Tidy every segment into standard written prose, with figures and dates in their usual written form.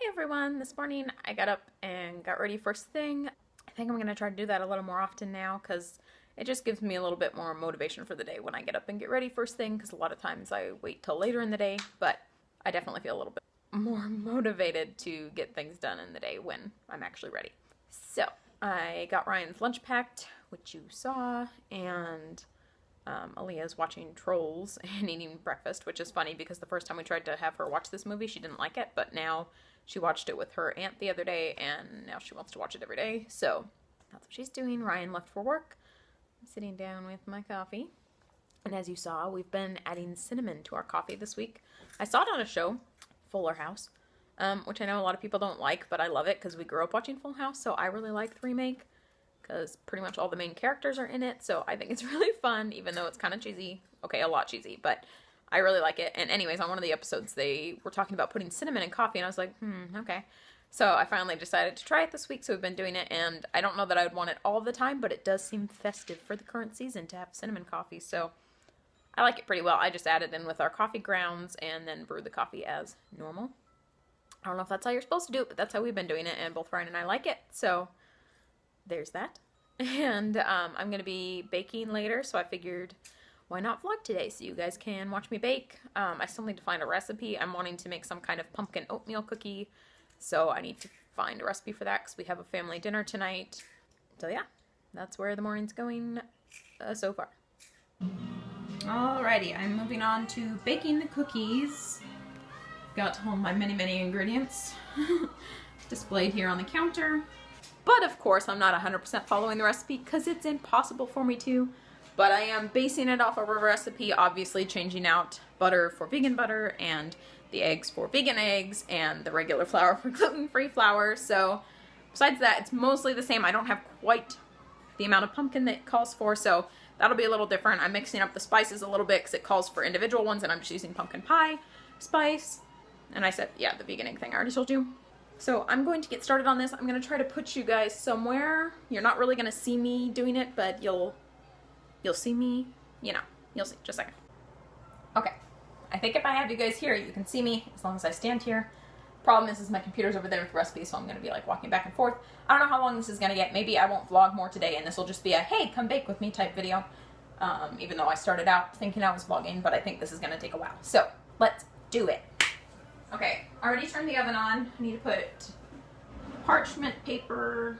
Everyone, this morning I got up and got ready first thing. I think I'm going to try to do that a little more often now because it just gives me a little bit more motivation for the day when I get up and get ready first thing, because a lot of times I wait till later in the day, but I definitely feel a little bit more motivated to get things done in the day when I'm actually ready. So I got Ryan's lunch packed, which you saw, and Aaliyah's watching Trolls and eating breakfast, which is funny because the first time we tried to have her watch this movie, she didn't like it, but now she watched it with her aunt the other day, and now she wants to watch it every day, so that's what she's doing. Ryan left for work. I'm sitting down with my coffee, and as you saw, we've been adding cinnamon to our coffee this week. I saw it on a show, Fuller House, which I know a lot of people don't like, but I love it because we grew up watching Full House, so I really like the remake because pretty much all the main characters are in it, so I think it's really fun, even though it's kind of cheesy. Okay, a lot cheesy, but I really like it. And anyways, on one of the episodes, they were talking about putting cinnamon in coffee, and I was like, okay. So I finally decided to try it this week, so we've been doing it, and I don't know that I would want it all the time, but it does seem festive for the current season to have cinnamon coffee, so I like it pretty well. I just add it in with our coffee grounds and then brew the coffee as normal. I don't know if that's how you're supposed to do it, but that's how we've been doing it, and both Ryan and I like it, so there's that. And I'm going to be baking later, so I figured why not vlog today so you guys can watch me bake. I still need to find a recipe. I'm wanting to make some kind of pumpkin oatmeal cookie, so I need to find a recipe for that because we have a family dinner tonight. So yeah, that's where the morning's going so far. Alrighty, I'm moving on to baking the cookies. Got all my many ingredients displayed here on the counter. But of course, I'm not 100% following the recipe because it's impossible for me to. But I am basing it off of a recipe, obviously changing out butter for vegan butter and the eggs for vegan eggs and the regular flour for gluten-free flour. So besides that, it's mostly the same. I don't have quite the amount of pumpkin that it calls for, so that'll be a little different. I'm mixing up the spices a little bit because it calls for individual ones, and I'm just using pumpkin pie spice. And I said, yeah, the vegan egg thing I already told you. So I'm going to get started on this. I'm going to try to put you guys somewhere. You're not really going to see me doing it, but you'll see me, you know, you'll see. Just a second. Okay. I think if I have you guys here, you can see me as long as I stand here. Problem is my computer's over there with recipes, so I'm going to be like walking back and forth. I don't know how long this is going to get. Maybe I won't vlog more today, and this will just be a, hey, come bake with me type video. Even though I started out thinking I was vlogging, but I think this is going to take a while. So let's do it. Okay, I already turned the oven on. I need to put parchment paper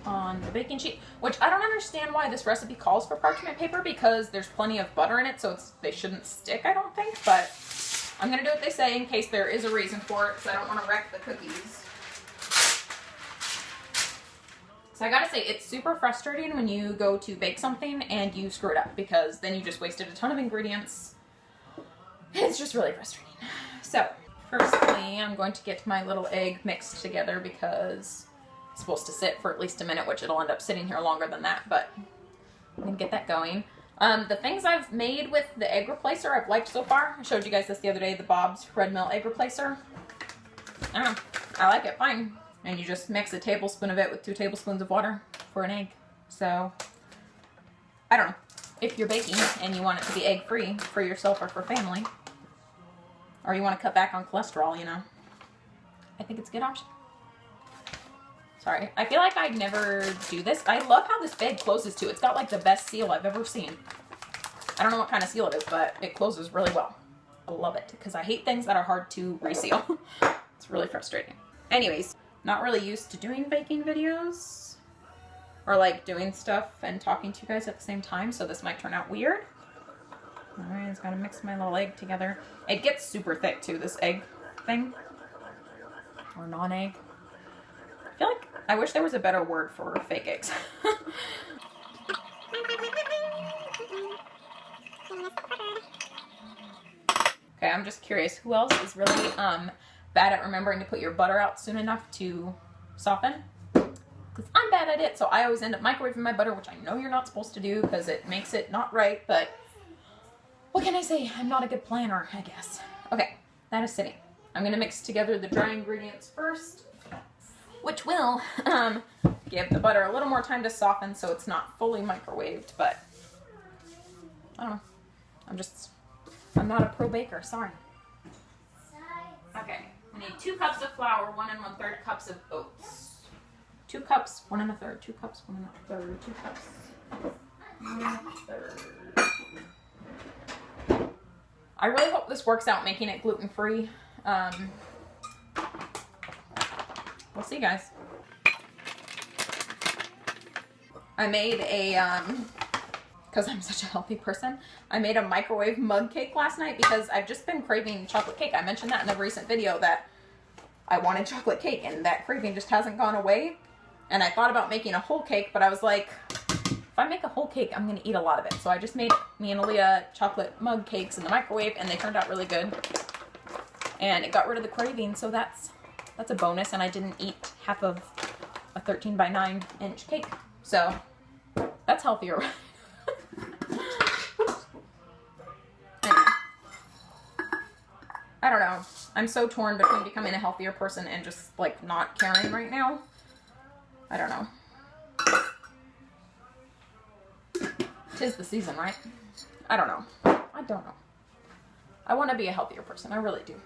on the baking sheet, which I don't understand why this recipe calls for parchment paper because there's plenty of butter in it, so they shouldn't stick, I don't think, but I'm going to do what they say in case there is a reason for it because I don't want to wreck the cookies. So I gotta say, it's super frustrating when you go to bake something and you screw it up because then you just wasted a ton of ingredients. It's just really frustrating. So, firstly, I'm going to get my little egg mixed together because it's supposed to sit for at least a minute, which it'll end up sitting here longer than that, but I'm going to get that going. The things I've made with the egg replacer I've liked so far. I showed you guys this the other day, the Bob's Red Mill egg replacer. I don't know. I like it fine. And you just mix a tablespoon of it with 2 tablespoons of water for an egg. So, I don't know. If you're baking and you want it to be egg-free for yourself or for family, or you want to cut back on cholesterol, you know, I think it's a good option. Sorry, I feel like I'd never do this. I love how this bag closes too. It's got like the best seal I've ever seen. I don't know what kind of seal it is, but it closes really well. I love it because I hate things that are hard to reseal. It's really frustrating. Anyways, not really used to doing baking videos or like doing stuff and talking to you guys at the same time, so this might turn out weird. Alright, I just gotta mix my little egg together. It gets super thick too, this egg thing. Or non-egg. I feel like I wish there was a better word for fake eggs. Okay, I'm just curious, who else is really bad at remembering to put your butter out soon enough to soften? Because I'm bad at it, so I always end up microwaving my butter, which I know you're not supposed to do because it makes it not right, but what can I say? I'm not a good planner, I guess. Okay, that is sitting. I'm going to mix together the dry ingredients first. which will give the butter a little more time to soften so it's not fully microwaved, but I don't know. I'm not a pro baker, sorry. Okay, we need 2 cups of flour, 1 1/3 cups of oats. 2 cups, 1 1/3, 2 cups, 1 1/3, 2 cups, 1 1/3. I really hope this works out making it gluten-free. We'll see, guys. I made a, because I'm such a healthy person, I made a microwave mug cake last night because I've just been craving chocolate cake. I mentioned that in a recent video that I wanted chocolate cake and that craving just hasn't gone away. And I thought about making a whole cake, but I was like, if I make a whole cake, I'm going to eat a lot of it. So I just made me and Aaliyah chocolate mug cakes in the microwave, and they turned out really good. And it got rid of the craving, so that's a bonus. And I didn't eat half of a 13 by 9 inch cake. So that's healthier. I don't know. I'm so torn between becoming a healthier person and just like not caring right now. I don't know. 'Tis the season, right? I don't know. I don't know. I want to be a healthier person. I really do.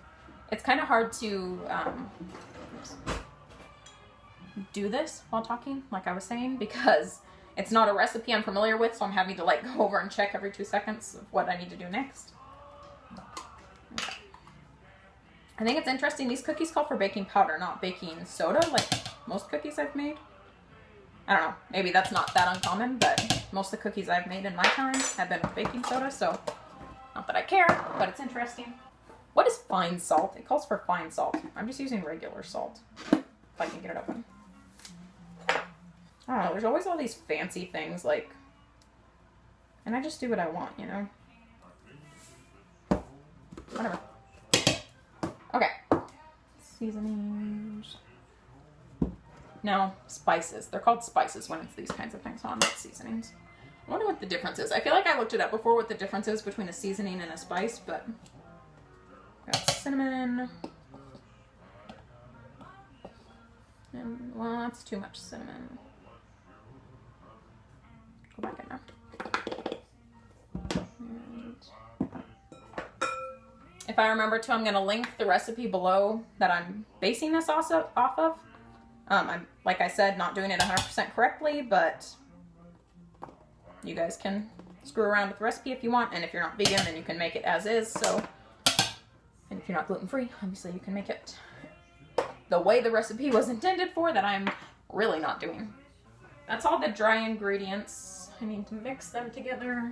It's kind of hard to do this while talking, like I was saying, because it's not a recipe I'm familiar with, so I'm having to like go over and check every 2 seconds of what I need to do next. Okay. I think it's interesting. These cookies call for baking powder, not baking soda, like most cookies I've made. I don't know. Maybe that's not that uncommon, but most of the cookies I've made in my time have been with baking soda, so not that I care, but it's interesting. What is fine salt? It calls for fine salt. I'm just using regular salt, if I can get it open. I don't know. There's always all these fancy things, like, and I just do what I want, you know? Whatever. Okay. Seasonings. No, spices. They're called spices when it's these kinds of things, not seasonings. I wonder what the difference is. I feel like I looked it up before what the difference is between a seasoning and a spice, but got cinnamon. And, well, that's too much cinnamon. Go back in there. And if I remember to, I'm going to link the recipe below that I'm basing this also off of. I'm, like I said, not doing it 100% correctly, but you guys can screw around with the recipe if you want, and if you're not vegan, then you can make it as is, so, and if you're not gluten-free, obviously you can make it the way the recipe was intended for, that I'm really not doing. That's all the dry ingredients. I need to mix them together.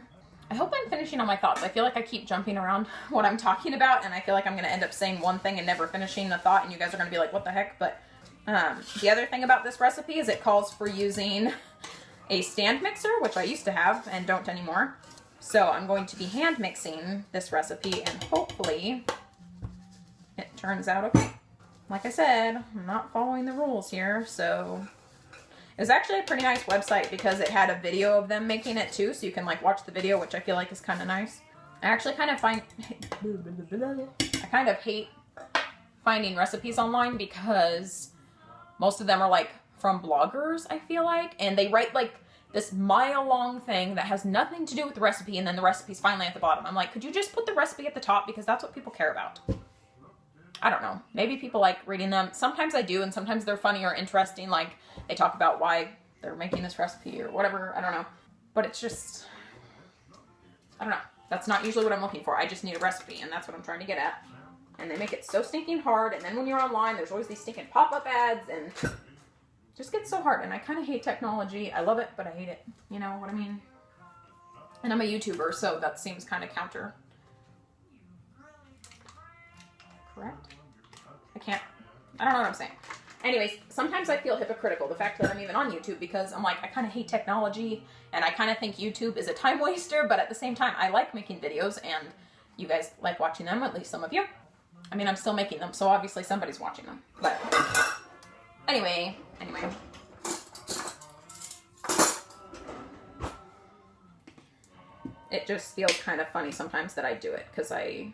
I hope I'm finishing on my thoughts. I feel like I keep jumping around what I'm talking about, and I feel like I'm going to end up saying one thing and never finishing the thought, and you guys are going to be like, what the heck? But the other thing about this recipe is it calls for using a stand mixer, which I used to have and don't anymore. So I'm going to be hand mixing this recipe, and hopefully it turns out okay. Like I said, I'm not following the rules here, so it was actually a pretty nice website because it had a video of them making it too, so you can like watch the video, which I feel like is kind of nice. I actually kind of hate finding recipes online because most of them are like from bloggers, I feel like, and they write like this mile-long thing that has nothing to do with the recipe, and then the recipe's finally at the bottom. I'm like, could you just put the recipe at the top, because that's what people care about. I don't know. Maybe people like reading them. Sometimes I do, and sometimes they're funny or interesting, like they talk about why they're making this recipe or whatever. I don't know. But it's just, I don't know. That's not usually what I'm looking for. I just need a recipe, and that's what I'm trying to get at. And they make it so stinking hard, and then when you're online, there's always these stinking pop-up ads, and it just gets so hard. And I kind of hate technology. I love it, but I hate it. You know what I mean? And I'm a YouTuber, so that seems kind of counter. Correct? I don't know what I'm saying. Anyways, sometimes I feel hypocritical, the fact that I'm even on YouTube, because I'm like, I kind of hate technology, and I kind of think YouTube is a time waster, but at the same time, I like making videos, and you guys like watching them, at least some of you. I mean, I'm still making them, so obviously somebody's watching them. But anyway. It just feels kind of funny sometimes that I do it, because I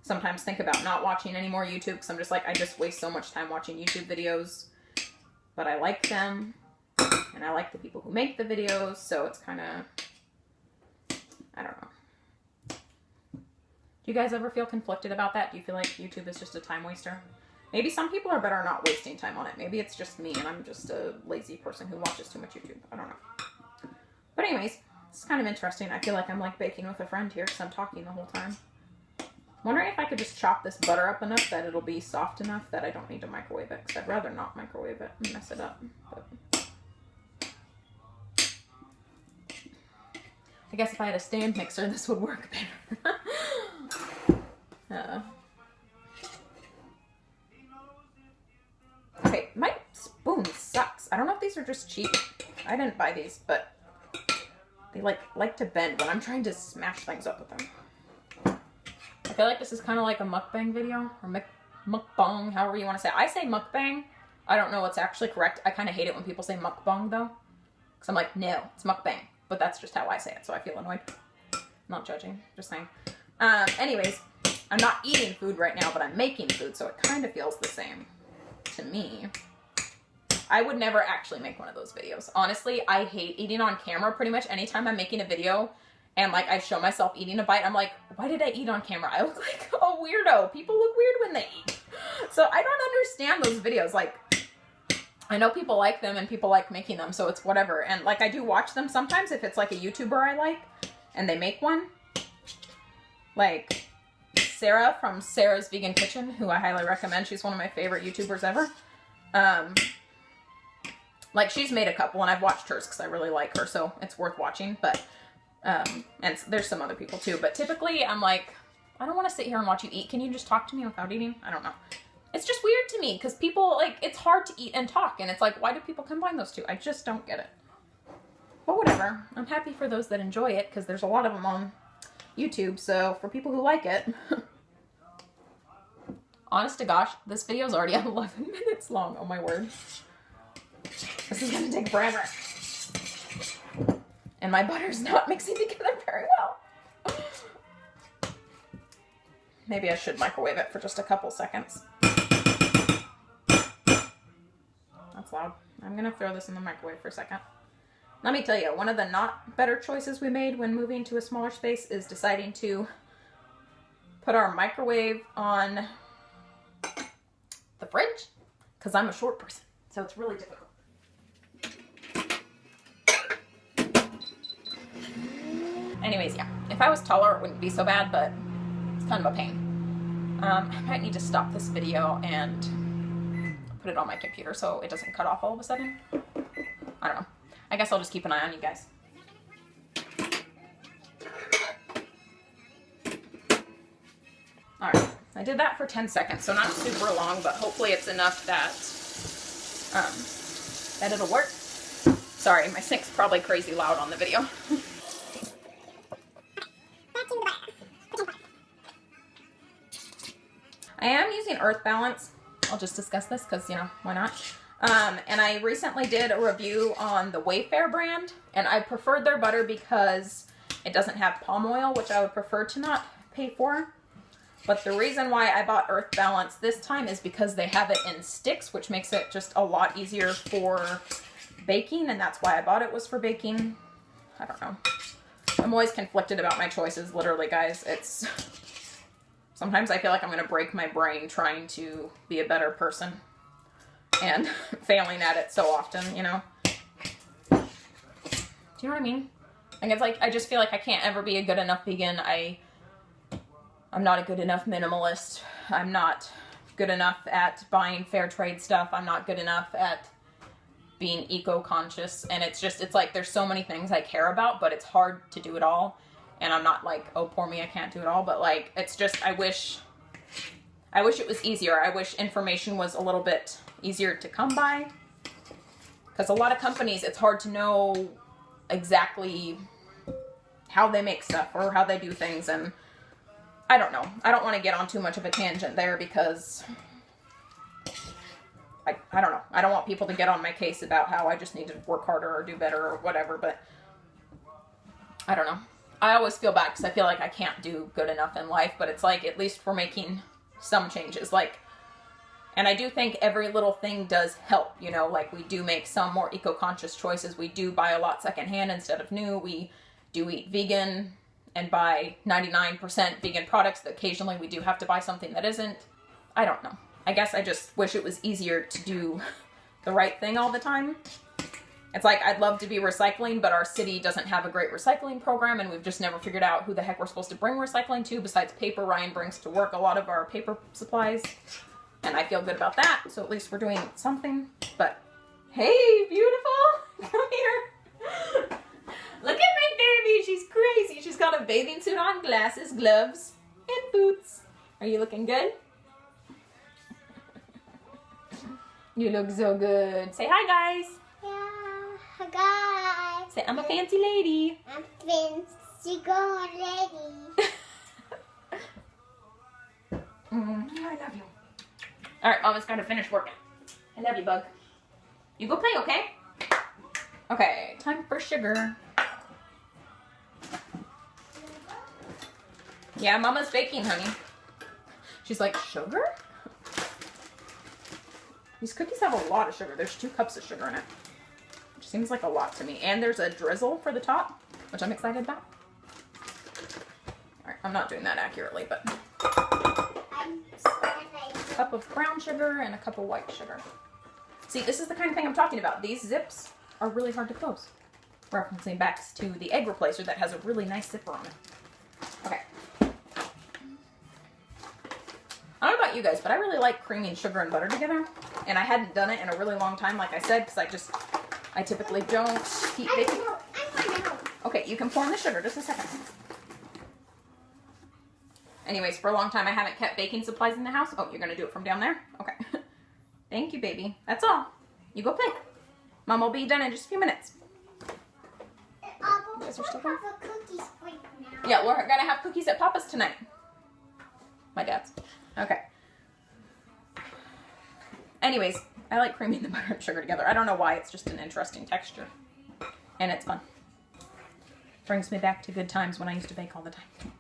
sometimes think about not watching any more YouTube, because I'm just like, I just waste so much time watching YouTube videos. but I like them, and I like the people who make the videos, so it's kind of, I don't know. Do you guys ever feel conflicted about that? Do you feel like YouTube is just a time waster? Maybe some people are better not wasting time on it. Maybe it's just me and I'm just a lazy person who watches too much YouTube. I don't know. But anyways, it's kind of interesting. I feel like I'm like baking with a friend here because I'm talking the whole time. Wondering if I could just chop this butter up enough that it'll be soft enough that I don't need to microwave it, because I'd rather not microwave it and mess it up. But I guess if I had a stand mixer, this would work better. Okay, my spoon sucks. I don't know if these are just cheap. I didn't buy these, but they like to bend when I'm trying to smash things up with them. I feel like this is kind of like a mukbang video, or mukbang, however you want to say it. I say mukbang. I don't know what's actually correct. I kind of hate it when people say mukbang, though. Because I'm like, no, it's mukbang. But that's just how I say it, so I feel annoyed. I'm not judging, just saying. Anyways, I'm not eating food right now, but I'm making food, so it kind of feels the same to me. I would never actually make one of those videos. Honestly, I hate eating on camera pretty much. Anytime I'm making a video and like I show myself eating a bite, I'm like, why did I eat on camera? I look like a weirdo. People look weird when they eat. So I don't understand those videos. Like, I know people like them and people like making them, so it's whatever. And like I do watch them sometimes if it's like a YouTuber I like and they make one. Like Sarah from Sarah's Vegan Kitchen, who I highly recommend. She's one of my favorite YouTubers ever. Like she's made a couple and I've watched hers because I really like her, so it's worth watching. But and there's some other people too, but typically I'm like, I don't want to sit here and watch you eat. Can you just talk to me without eating? I don't know. It's just weird to me because people, like, it's hard to eat and talk, and it's like, why do people combine those two? I just don't get it. But whatever. I'm happy for those that enjoy it because there's a lot of them on YouTube, so for people who like it. Honest to gosh, this video is already 11 minutes long. Oh my word. This is going to take forever. And my butter's not mixing together very well. Maybe I should microwave it for just a couple seconds. That's loud. I'm going to throw this in the microwave for a second. Let me tell you, one of the not better choices we made when moving to a smaller space is deciding to put our microwave on the fridge, because I'm a short person, so it's really difficult. Anyways, yeah, if I was taller, it wouldn't be so bad, but it's kind of a pain. I might need to stop this video and put it on my computer so it doesn't cut off all of a sudden. I don't know. I guess I'll just keep an eye on you guys. Alright, I did that for 10 seconds, so not super long, but hopefully it's enough that, that it'll work. Sorry, my sink's probably crazy loud on the video. I am using Earth Balance. I'll just discuss this because, you know, why not? And I recently did a review on the Wayfair brand, and I preferred their butter because it doesn't have palm oil, which I would prefer to not pay for. But the reason why I bought Earth Balance this time is because they have it in sticks, which makes it just a lot easier for baking, and that's why I bought it, was for baking. I don't know. I'm always conflicted about my choices, literally, guys. It's... Sometimes I feel like I'm going to break my brain trying to be a better person and failing at it so often, you know? Do you know what I mean? Like, it's like, I just feel like I can't ever be a good enough vegan. I'm not a good enough minimalist. I'm not good enough at buying fair trade stuff. I'm not good enough at being eco-conscious. And it's just, it's like, there's so many things I care about, but it's hard to do it all. And I'm not like, oh, poor me, I can't do it all. But like, it's just, I wish it was easier. I wish information was a little bit easier to come by. Because a lot of companies, it's hard to know exactly how they make stuff or how they do things. And I don't know. I don't want to get on too much of a tangent there because I don't know. I don't want people to get on my case about how I just need to work harder or do better or whatever. But I don't know. I always feel bad because I feel like I can't do good enough in life, but it's like, at least we're making some changes. Like, And I do think every little thing does help, you know, like we do make some more eco-conscious choices. We do buy a lot secondhand instead of new. We do eat vegan and buy 99% vegan products. Occasionally we do have to buy something that isn't. I don't know. I guess I just wish it was easier to do the right thing all the time. It's like, I'd love to be recycling, but our city doesn't have a great recycling program, and we've just never figured out who the heck we're supposed to bring recycling to besides paper. Ryan brings to work a lot of our paper supplies, and I feel good about that, so at least we're doing something. But, hey, beautiful! Come here! Look at my baby! She's crazy! She's got a bathing suit on, glasses, gloves, and boots. Are you looking good? You look so good. Say hi, guys! Yeah, hi guys. Say, I'm a fancy lady. I'm fancy girl lady. I love you. Alright, Mama's got to finish working. I love you, bug. You go play, okay? Okay, time for sugar. Yeah, Mama's baking, honey. She's like, sugar? These cookies have a lot of sugar. There's 2 cups of sugar in it. Which seems like a lot to me. And there's a drizzle for the top, which I'm excited about. Alright, I'm not doing that accurately, but... a cup of brown sugar and a cup of white sugar. See, this is the kind of thing I'm talking about. These zips are really hard to close. Referencing back to the egg replacer that has a really nice zipper on it. Okay. I don't know about you guys, but I really like creaming sugar and butter together. And I hadn't done it in a really long time, like I said, because I typically don't keep baking. Okay, you can pour in the sugar. Just a second. Anyways, for a long time, I haven't kept baking supplies in the house. Oh, you're going to do it from down there? Okay. Thank you, baby. That's all. You go play. Mom will be done in just a few minutes. You guys are still there? Yeah, we're going to have cookies at Papa's tonight. My dad's. Okay. Anyways, I like creaming the butter and sugar together. I don't know why. It's just an interesting texture. And it's fun. Brings me back to good times when I used to bake all the time.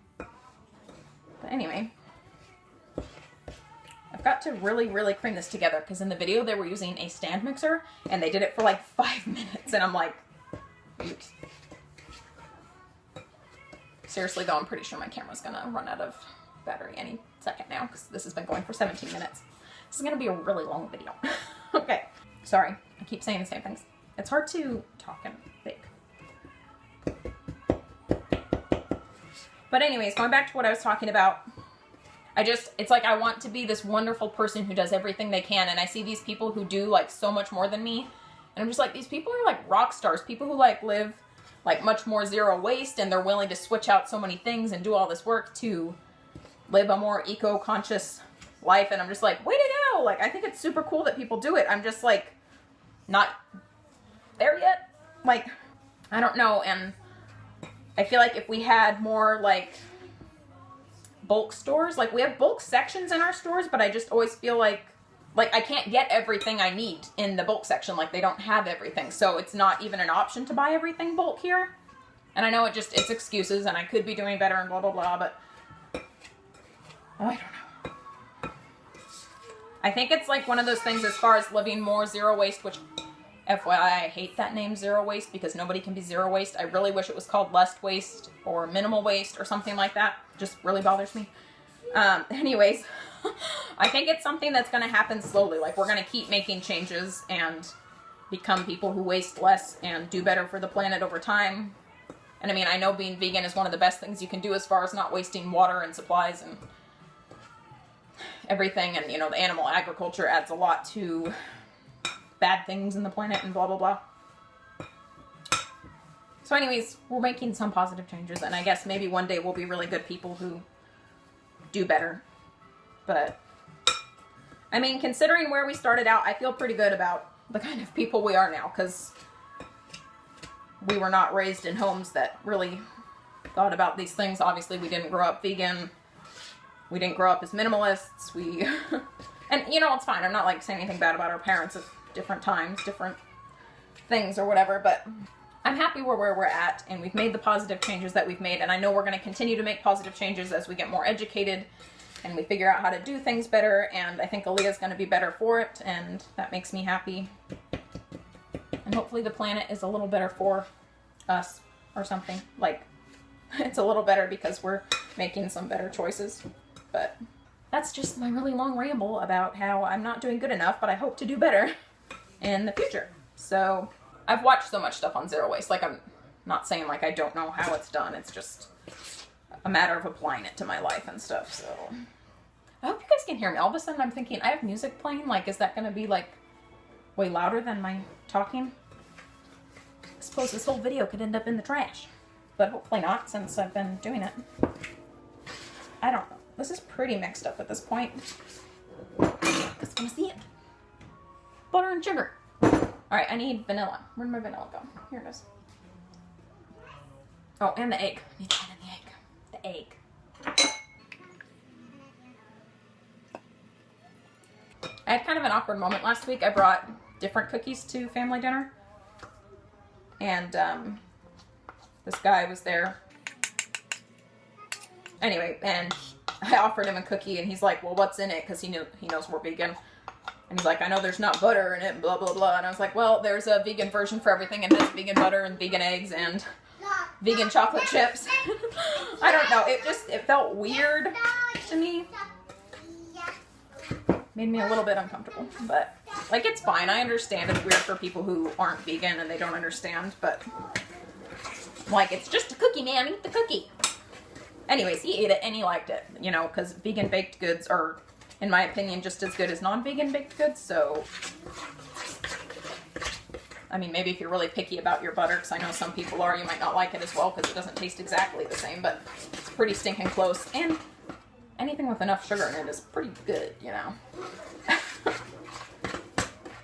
But anyway, I've got to really, really cream this together because in the video they were using a stand mixer and they did it for like 5 minutes and I'm like, oops. Seriously though, I'm pretty sure my camera's gonna run out of battery any second now because this has been going for 17 minutes. This is gonna be a really long video. Okay, sorry, I keep saying the same things. It's hard to talk and bake. But anyways, going back to what I was talking about, it's like I want to be this wonderful person who does everything they can, and I see these people who do like so much more than me, and I'm just like, these people are like rock stars, people who like live like much more zero waste, and they're willing to switch out so many things and do all this work to live a more eco-conscious life, and I'm just like, way to go! Like, I think it's super cool that people do it. I'm just like, not there yet. Like, I don't know, and I feel like if we had more, like, bulk stores, like, we have bulk sections in our stores, but I just always feel like I can't get everything I need in the bulk section. Like, they don't have everything, so it's not even an option to buy everything bulk here. And I know it's excuses, and I could be doing better and blah, blah, blah, but I don't know. I think it's, like, one of those things as far as living more zero waste, which... FYI, I hate that name, zero waste, because nobody can be zero waste. I really wish it was called less waste or minimal waste or something like that. Just really bothers me. Anyways, I think it's something that's going to happen slowly. Like, we're going to keep making changes and become people who waste less and do better for the planet over time. And I mean, I know being vegan is one of the best things you can do as far as not wasting water and supplies and everything. And, you know, the animal agriculture adds a lot to bad things in the planet and blah, blah, blah. So anyways, we're making some positive changes, and I guess maybe one day we'll be really good people who do better. But, I mean, considering where we started out, I feel pretty good about the kind of people we are now, because we were not raised in homes that really thought about these things. Obviously, we didn't grow up vegan. We didn't grow up as minimalists. And, you know, it's fine. I'm not, like, saying anything bad about our parents at different times, different things or whatever, but I'm happy where we're at, and we've made the positive changes that we've made, and I know we're going to continue to make positive changes as we get more educated and we figure out how to do things better, and I think Aaliyah's going to be better for it, and that makes me happy. And hopefully the planet is a little better for us or something. Like, it's a little better because we're making some better choices. But that's just my really long ramble about how I'm not doing good enough, but I hope to do better in the future. So I've watched so much stuff on zero waste. Like, I'm not saying like I don't know how it's done. It's just a matter of applying it to my life and stuff. So I hope you guys can hear me. All of a sudden I'm thinking, I have music playing. Like, is that going to be like way louder than my talking? I suppose this whole video could end up in the trash. But hopefully not, since I've been doing it. I don't know. This is pretty mixed up at this point. Just want to see it. Butter and sugar. Alright, I need vanilla. Where'd my vanilla go? Here it is. Oh, and the egg. I need to add in the egg. The egg. I had kind of an awkward moment last week. I brought different cookies to family dinner. And, this guy was there. Anyway, and I offered him a cookie, and he's like, well, what's in it? Because he knows we're vegan. And he's like, I know there's not butter in it, blah, blah, blah. And I was like, well, there's a vegan version for everything. It has vegan butter and vegan eggs and vegan chocolate chips. I don't know. It felt weird to me. Made me a little bit uncomfortable. But, like, it's fine. I understand it's weird for people who aren't vegan and they don't understand. But, like, it's just a cookie, man. Eat the cookie. Anyways, he ate it and he liked it. You know, because vegan baked goods are, in my opinion, just as good as non-vegan baked goods. So, I mean, maybe if you're really picky about your butter, because I know some people are, you might not like it as well because it doesn't taste exactly the same, but it's pretty stinking close. And anything with enough sugar in it is pretty good, you know.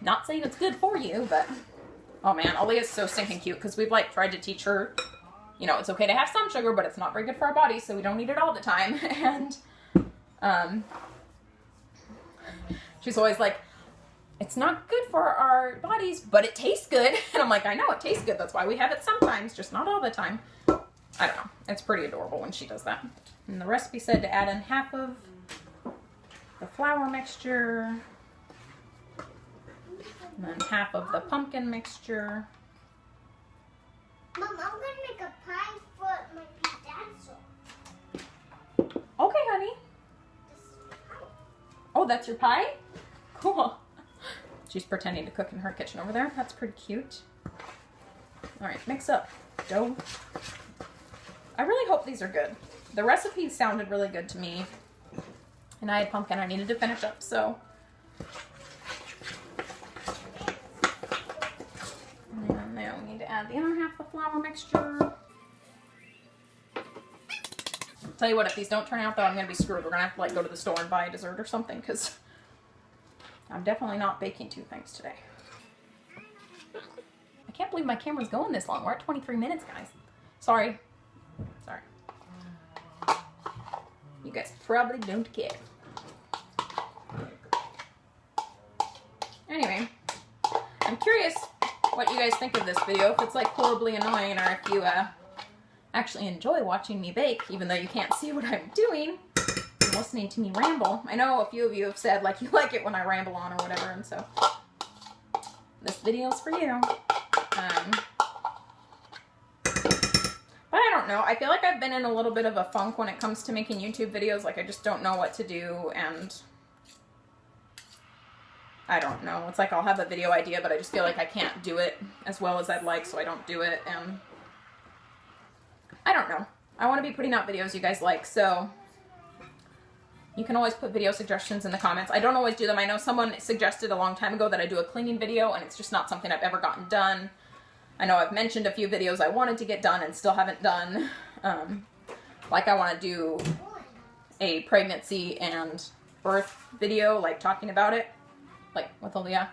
Not saying it's good for you, but oh man, Aaliyah's so stinking cute because we've like tried to teach her, you know, it's okay to have some sugar, but it's not very good for our bodies, so we don't eat it all the time. And she's always like, it's not good for our bodies, but it tastes good. And I'm like, I know it tastes good. That's why we have it sometimes, just not all the time. I don't know. It's pretty adorable when she does that. And the recipe said to add in half of the flour mixture, and then half of the pumpkin mixture. Mom, I'm gonna make a pie for my pizza. Okay, honey. Oh, that's your pie? Cool. She's pretending to cook in her kitchen over there. That's pretty cute. All right, mix up dough. I really hope these are good. The recipe sounded really good to me. And I had pumpkin I needed to finish up, so. And now we need to add the other half of the flour mixture. Tell you what, if these don't turn out though, I'm going to be screwed. We're going to have to like go to the store and buy a dessert or something, because I'm definitely not baking two things today. I can't believe my camera's going this long. We're at 23 minutes, guys. Sorry. Sorry. You guys probably don't care. Anyway, I'm curious what you guys think of this video. If it's like horribly annoying, or if you actually enjoy watching me bake, even though you can't see what I'm doing and listening to me ramble. I know a few of you have said like you like it when I ramble on or whatever, and so this video's for you. But I don't know. I feel like I've been in a little bit of a funk when it comes to making YouTube videos. Like, I just don't know what to do, and I don't know. It's like I'll have a video idea, but I just feel like I can't do it as well as I'd like, so I don't do it, and I don't know. I want to be putting out videos you guys like, so you can always put video suggestions in the comments. I don't always do them. I know someone suggested a long time ago that I do a cleaning video, and it's just not something I've ever gotten done. I know I've mentioned a few videos I wanted to get done and still haven't done. Like I want to do a pregnancy and birth video, like talking about it. Like with Aaliyah.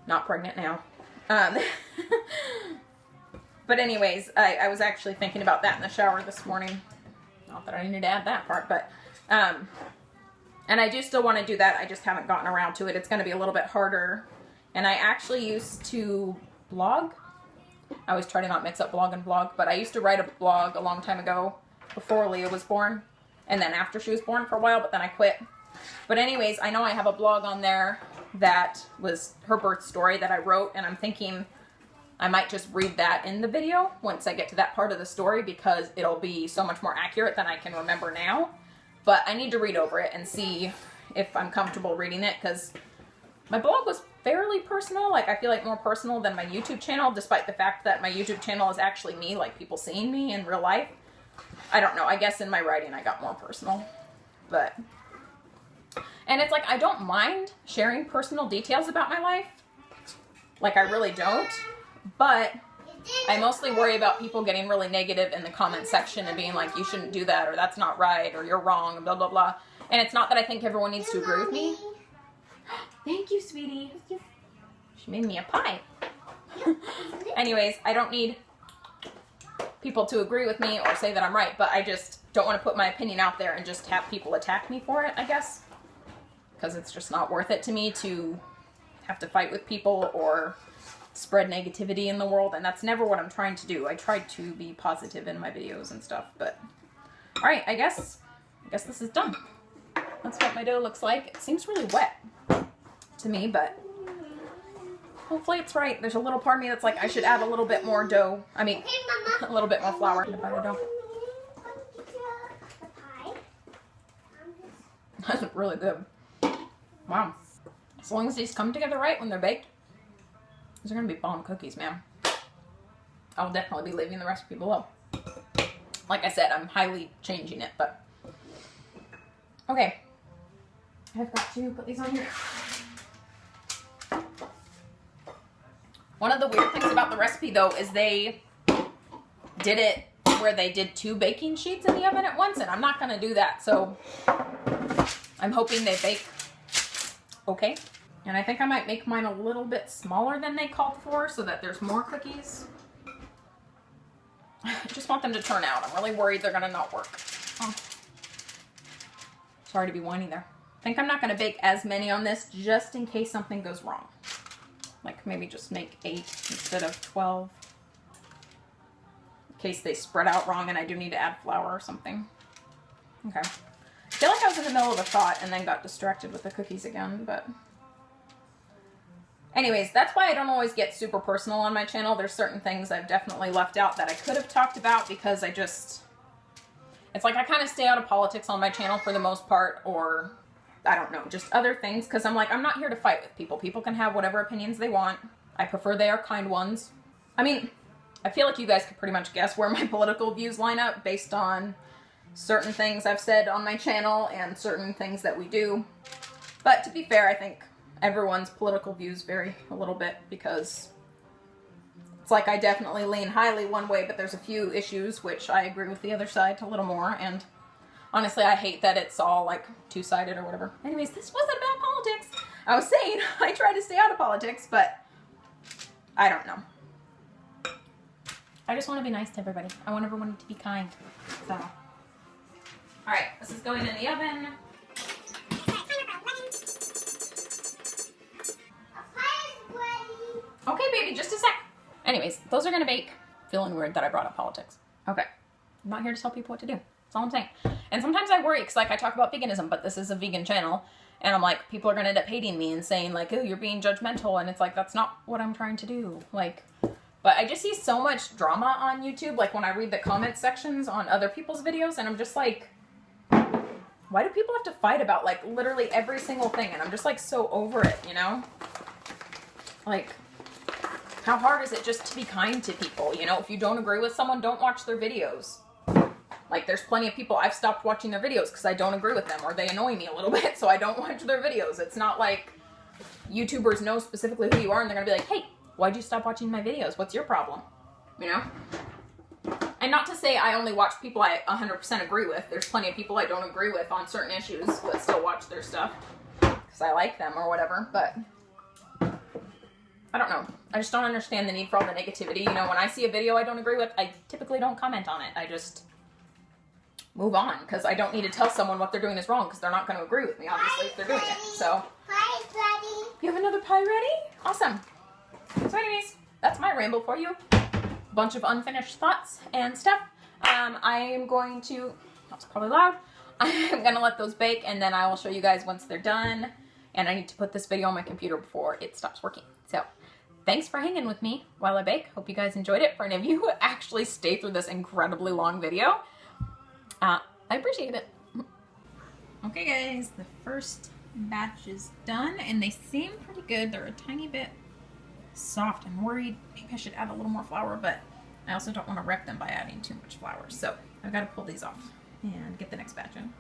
Not pregnant now. But anyways, I was actually thinking about that in the shower this morning. Not that I needed to add that part, but and I do still want to do that. I just haven't gotten around to it. It's going to be a little bit harder. And I actually used to blog. I always try to not mix up blog and vlog, but I used to write a blog a long time ago before Leah was born. and then after she was born for a while, but then I quit. But anyways, I know I have a blog on there that was her birth story that I wrote, and I'm thinking I might just read that in the video once I get to that part of the story, because it'll be so much more accurate than I can remember now. But I need to read over it and see if I'm comfortable reading it, because my blog was fairly personal. Like, I feel like more personal than my YouTube channel, despite the fact that my YouTube channel is actually me, like people seeing me in real life. I don't know. I guess in my writing I got more personal. But, and it's like, I don't mind sharing personal details about my life. Like, I really don't. But I mostly worry about people getting really negative in the comment section and being like, you shouldn't do that, or that's not right, or you're wrong, and blah, blah, blah. And it's not that I think everyone needs to agree with me. Thank you, sweetie. She made me a pie. Anyways, I don't need people to agree with me or say that I'm right, but I just don't want to put my opinion out there and just have people attack me for it, I guess. Because it's just not worth it to me to have to fight with people or spread negativity in the world, and that's never what I'm trying to do. I try to be positive in my videos and stuff, but alright, I guess this is done. That's what my dough looks like. It seems really wet to me, but hopefully it's right. There's a little part of me that's like, I should add a little bit more dough. I mean, a little bit more flour in the butter dough. That's really good. Wow. As long as these come together right when they're baked, these are going to be bomb cookies, man. I'll definitely be leaving the recipe below. Like I said, I'm highly changing it, but... Okay. I've got to put these on here. One of the weird things about the recipe, though, is they did it where they did 2 baking sheets in the oven at once, and I'm not going to do that, so I'm hoping they bake okay. And I think I might make mine a little bit smaller than they called for so that there's more cookies. I just want them to turn out. I'm really worried they're going to not work. Oh. Sorry to be whiny there. I think I'm not going to bake as many on this just in case something goes wrong. Like maybe just make 8 instead of 12. In case they spread out wrong and I do need to add flour or something. Okay. I feel like I was in the middle of a thought and then got distracted with the cookies again, but... Anyways, that's why I don't always get super personal on my channel. There's certain things I've definitely left out that I could have talked about because I just... It's like I kind of stay out of politics on my channel for the most part, or... I don't know, just other things, because I'm like, I'm not here to fight with people. People can have whatever opinions they want. I prefer they are kind ones. I mean, I feel like you guys could pretty much guess where my political views line up based on certain things I've said on my channel and certain things that we do. But to be fair, I think everyone's political views vary a little bit, because it's like I definitely lean highly one way, but there's a few issues which I agree with the other side a little more, and honestly, I hate that it's all, like, two-sided or whatever. Anyways, this wasn't about politics. I was saying, I try to stay out of politics, but I don't know. I just want to be nice to everybody. I want everyone to be kind. So, alright, this is going in the oven. Okay, baby, just a sec. Anyways, those are going to bake. Feeling weird that I brought up politics. Okay. I'm not here to tell people what to do. That's all I'm saying. And sometimes I worry, because, like, I talk about veganism, but this is a vegan channel, and I'm like, people are going to end up hating me and saying, like, oh, you're being judgmental, and it's like, that's not what I'm trying to do. Like, but I just see so much drama on YouTube, like, when I read the comment sections on other people's videos, and I'm just like, why do people have to fight about, like, literally every single thing? And I'm just, like, so over it, you know? Like, how hard is it just to be kind to people? You know, if you don't agree with someone, don't watch their videos. Like, there's plenty of people, I've stopped watching their videos because I don't agree with them, or they annoy me a little bit, so I don't watch their videos. It's not like YouTubers know specifically who you are, and they're going to be like, hey, why'd you stop watching my videos? What's your problem? You know? And not to say I only watch people I 100% agree with. There's plenty of people I don't agree with on certain issues, but still watch their stuff because I like them or whatever, but I don't know. I just don't understand the need for all the negativity. You know, when I see a video I don't agree with, I typically don't comment on it. I just move on, because I don't need to tell someone what they're doing is wrong, because they're not going to agree with me, obviously, if they're doing it. So, Pie ready. You have another pie ready? Awesome. So anyways, that's my ramble for you. Bunch of unfinished thoughts and stuff. I am going to, that's probably loud, I'm gonna let those bake and then I will show you guys once they're done. And I need to put this video on my computer before it stops working. So thanks for hanging with me while I bake. Hope you guys enjoyed it. For any of you who actually stay through this incredibly long video, I appreciate it. Okay guys, the first batch is done and they seem pretty good. They're a tiny bit soft. I'm worried maybe I should add a little more flour, but I also don't want to wreck them by adding too much flour. So I've got to pull these off and get the next batch in.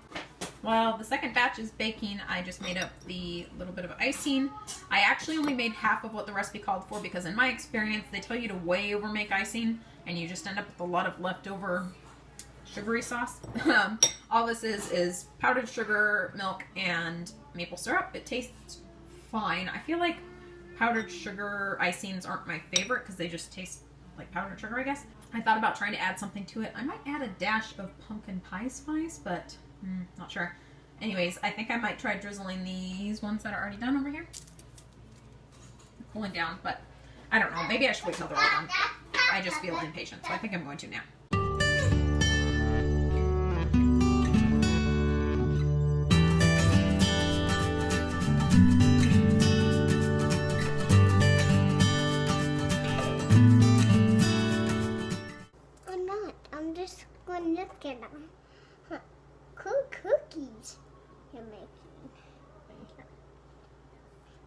While the second batch is baking, I just made up the little bit of icing. I actually only made half of what the recipe called for because in my experience, they tell you to way over make icing and you just end up with a lot of leftover sugary sauce. All this is powdered sugar, milk, and maple syrup. It tastes fine. I feel like powdered sugar icings aren't my favorite because they just taste like powdered sugar, I guess. I thought about trying to add something to it. I might add a dash of pumpkin pie spice, but not sure. Anyways, I think I might try drizzling these ones that are already done over here. They're cooling down, but I don't know. Maybe I should wait till they're all done. I just feel impatient, so I think I'm going to now. I'm not. I'm just going to look at them. Huh. Cool cookies you're making.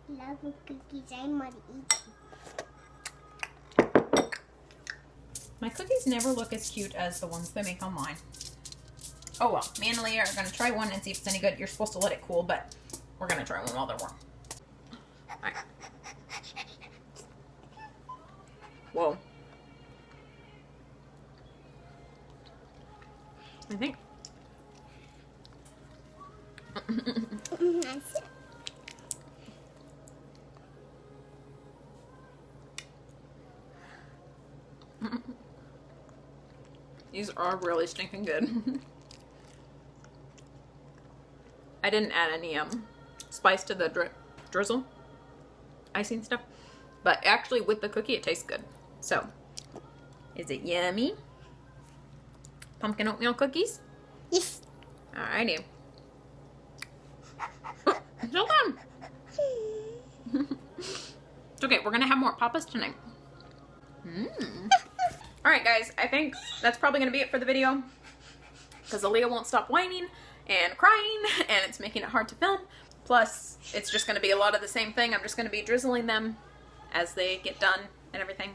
Love the cookies. I'm going to eat them. My cookies never look as cute as the ones they make online. Oh well, me and Leah are going to try one and see if it's any good. You're supposed to let it cool, but we're going to try one while they're warm. Alright. Whoa. I think. That's it. These are really stinking good. I didn't add any spice to the drizzle icing stuff, but actually with the cookie it tastes good. So, is it yummy? Pumpkin oatmeal cookies? Yes. Alrighty. Oh, still done. It's okay, we're gonna have more papas tonight. Alright guys, I think that's probably gonna be it for the video because Aaliyah won't stop whining and crying and it's making it hard to film. Plus, it's just gonna be a lot of the same thing. I'm just gonna be drizzling them as they get done and everything.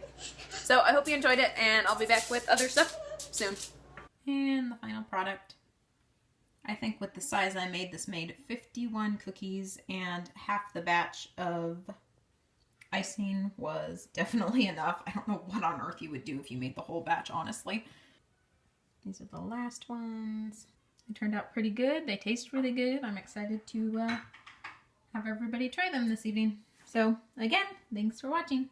So I hope you enjoyed it and I'll be back with other stuff soon. And the final product. I think with the size I made, this made 51 cookies and half the batch of icing was definitely enough. I don't know what on earth you would do if you made the whole batch, honestly. These are the last ones. They turned out pretty good. They taste really good. I'm excited to have everybody try them this evening. So again, thanks for watching.